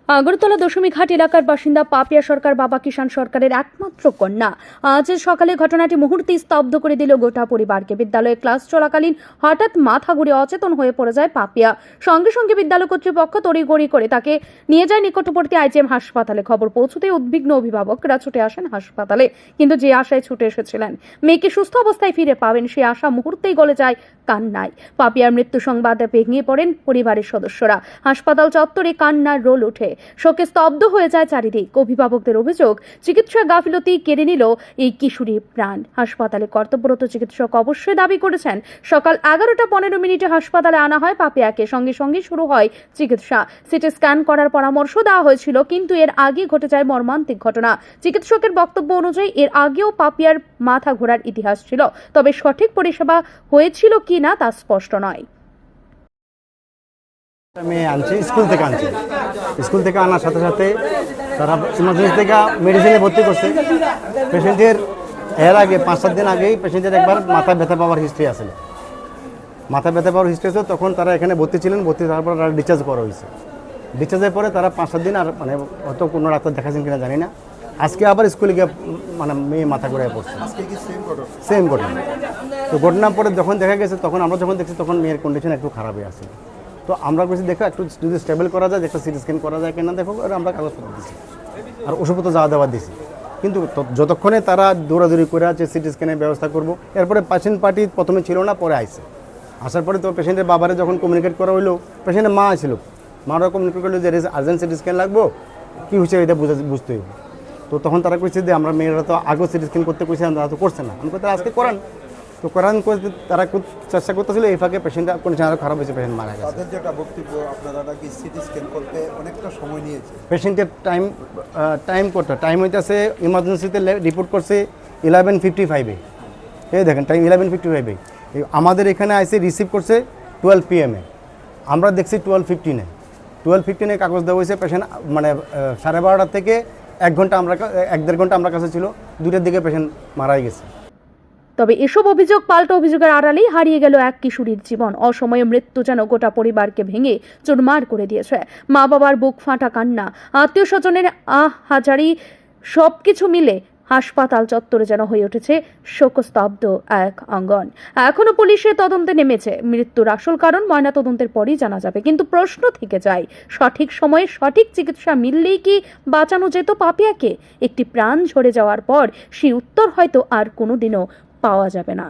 আগরতলা দশমীঘাট এলাকার বাসিন্দা পাপিয়া সরকার বাবা কিষাণ সরকারের একমাত্র কন্যা। আজ সকালে ঘটনাটি মুহূর্তেই স্তব্ধ করে দিল গোটা পরিবারকে। বিদ্যালয়ে ক্লাস চলাকালীন হঠাৎ মাথা ঘুরে অচেতন হয়ে পড়ে যায় পাপিয়া। সঙ্গে সঙ্গে বিদ্যালয় কর্তৃপক্ষ তড়িঘড়ি করে তাকে নিয়ে যায় নিকটবর্তী আইজিএম হাসপাতালে। খবর পৌঁছতেই উদ্বিগ্ন অভিভাবকরা ছুটে আসেন হাসপাতালে, কিন্তু যে আশায় ছুটে এসেছিলেন মেয়েকে সুস্থ অবস্থায় ফিরে পাবেন, সে আশা মুহূর্তেই গলে যায় কান্নায়। পাপিয়ার মৃত্যু সংবাদে ভেঙে পড়েন পরিবারের সদস্যরা। হাসপাতাল চত্বরে কান্নার রোল ওঠে, শোকে স্তব্ধ হয়ে যায় চারিদিক। অভিভাবকদের অভিযোগ, চিকিৎসা গাফিলতি কেড়ে নিল এই কিশোরীর প্রাণ। হাসপাতালে কর্তব্যরত চিকিৎসক অবশ্যই দাবি করেছেন, সকাল 11:15 হাসপাতালে আনা হয় পাপিয়াকে। সঙ্গে সঙ্গে শুরু হয় চিকিৎসা। সিটি স্ক্যান করার পরামর্শ দেওয়া হয়েছিল, কিন্তু এর আগে ঘটে যায় মর্মান্তিক ঘটনা। চিকিৎসকের বক্তব্য অনুযায়ী এর আগেও পাপিয়ার মাথা ঘোরার ইতিহাস ছিল, তবে সঠিক পরিষেবা হয়েছিল কি না তা স্পষ্ট নয়। আমি আনছি স্কুল থেকে আনার সাথে সাথে তারা ইমার্জেন্সি থেকে মেডিসিনে ভর্তি করছে। পেশেন্টের এর আগে 5-7 দিন আগেই পেশেন্টের একবার মাথা ব্যথা পাওয়ার হিস্ট্রি আছে, তখন তারা এখানে ভর্তি ছিলেন। তারপর তারা ডিসচার্জ করা হয়েছে। ডিসচার্জের পরে তারা 5-7 দিন আর হয়তো কোনো ডাক্তার দেখাচ্ছেন কিনা জানি না, আজকে আবার স্কুলে গিয়ে মেয়ে মাথা ঘুরে পড়ছে। সেম ঘটনা। তো ঘটনার পরে যখন দেখা গেছে, তখন আমরা যখন দেখছি তখন মেয়ের কন্ডিশন একটু খারাপ হয়ে আছে। তো আমরা বলছি দেখো একটু যদি স্টেবল করা যায়, একটা সিটি স্ক্যান করা যায় কিনা দেখো। আমরা কাগজপত্র দিচ্ছি আর ওষুধপত্র দেওয়া দিচ্ছি, কিন্তু যতক্ষণে তারা দৌড়াদৌড়ি করে আছে সিটি স্ক্যানের ব্যবস্থা করবো। এরপরে পেশেন্ট পার্টি প্রথমে ছিল না, পরে আসার পরে তো পেশেন্টের বাবারে যখন কমিউনিকেট করা হইলো, পেশেন্টের মা ছিল, মারা কমিউনিকেট করলো যে আর্জেন্ট সিটি স্ক্যান লাগবো, কী হচ্ছে এটা বুঝতে হইব। তো তখন তারা কইছে যে আমরা মেয়েরা তো আগেও সিটি স্ক্যান করতে কইছে, তারা তো করছে না। আমি কথা আজকে করান, তো করান করে তারা চেষ্টা করতেছিল। এই ফাঁকে পেশেন্টের কন্ডিশন আরও খারাপ হয়েছে, পেশেন্ট মারা গেছে। তাদের যেটা বক্তব্য, আপনারা নাকি সিটি স্ক্যান করতে অনেকটা সময় নিয়েছে। পেশেন্টের টাইম হইতেছে, ইমার্জেন্সিতে রিপোর্ট করছে 11:55-এ। এই দেখেন টাইম 11:55-এ। আমাদের এখানে আইসে রিসিভ করছে 12 PM। আমরা দেখছি 12:15-এ কাগজ দেওয়া হয়েছে। পেশেন্ট 12:30 থেকে 1-1.5 ঘন্টা আমরা কাছে ছিল। 2টার দিকে পেশেন্ট মারাই গেছে। তবে এসব অভিযোগ পাল্টা অভিযোগের আড়ালেই হারিয়ে গেল এক কিশোরীর জীবন। অসময়ে মৃত্যু যেন গোটা পরিবারকে ভেঙে চুরমার করে দিয়েছে। মা বাবার বুক ফাটা কান্না, আত্মীয় স্বজনের হাজারি, সবকিছু মিলে হাসপাতাল চত্বরে যেন হয়ে উঠেছে শোকস্তব্ধ এক অঙ্গন। এখনো পুলিশের তদন্তে নেমেছে। মৃত্যুর আসল কারণ ময়নাতদন্তের পরই জানা যাবে, কিন্তু প্রশ্ন থেকে যায়, সঠিক সময়ে সঠিক চিকিৎসা মিললেই কি বাঁচানো যেত পাপিয়াকে? একটি প্রাণ ঝরে যাওয়ার পর সেই উত্তর হয়তো আর কোনোদিনও পাওয়া যাবে না।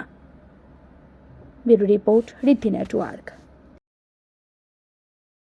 ব্যুরো রিপোর্ট, ঋদ্ধি নেটওয়ার্ক।